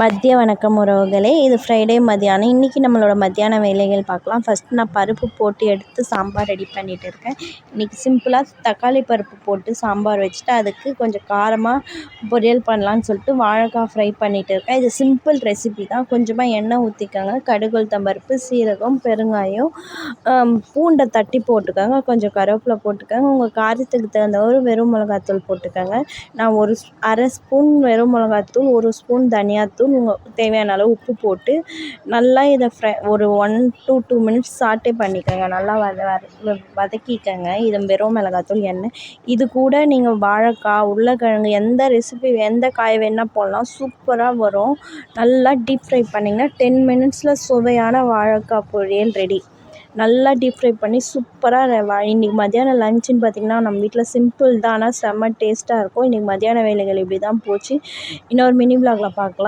மதிய வணக்கம் உறவுகளே. இது ஃப்ரைடே மதியானம். இன்றைக்கி நம்மளோட மத்தியான வேலைகள் பார்க்கலாம். ஃபஸ்ட்டு நான் பருப்பு போட்டு எடுத்து சாம்பார் ரெடி பண்ணிகிட்டு இருக்கேன். இன்றைக்கி சிம்பிளாக தக்காளி பருப்பு போட்டு சாம்பார் வச்சுட்டு அதுக்கு கொஞ்சம் காரமாக பொரியல் பண்ணலான்னு சொல்லிட்டு வாழைக்காய் ஃப்ரை பண்ணிகிட்டு இருக்கேன். இது சிம்பிள் ரெசிபி தான். கொஞ்சமாக எண்ணெய் ஊற்றிக்கோங்க, கடுகு உளுத்தம் பருப்பு, சீரகம், பெருங்காயம், பூண்டை தட்டி போட்டுக்கோங்க, கொஞ்சம் கருவேப்பிலை போட்டுக்கோங்க. உங்கள் காரத்துக்கு தகுந்த ஒரு வெறும் மிளகாத்தூள் போட்டுக்கோங்க. நான் அரை ஸ்பூன் வெறும் மிளகாத்தூள், 1 ஸ்பூன் தனியாத்தூள், உங்கள் தேவையான அளவு உப்பு போட்டு நல்லா இதை ஒரு 1 to 2 மினிட்ஸ் சாட்டே பண்ணிக்கோங்க. நல்லா வதக்கிக்கோங்க. இது வெறும் மிளகாத்தூள், எண்ணெய். இது கூட நீங்கள் வாழைக்காய், உருளைக்கிழங்கு, எந்த ரெசிபி எந்த காய் வேணால் போடலாம். சூப்பராக வரும். நல்லா டீப் ஃப்ரை பண்ணிங்கன்னா 10 மினிட்ஸில் சுவையான வாழைக்காய் பொரியல் ரெடி. நல்லா டீப் ஃப்ரை பண்ணி சூப்பராக இன்றைக்கி மத்தியானம் லஞ்சுன்னு பார்த்திங்கன்னா நம்ம வீட்டில் சிம்பிள் தான், ஆனால் செம்ம டேஸ்ட்டாக இருக்கும். இன்றைக்கி மத்தியான வேலைகள் இப்படி தான் போச்சு. இன்னொரு மினி விலாகில் பார்க்கலாம்.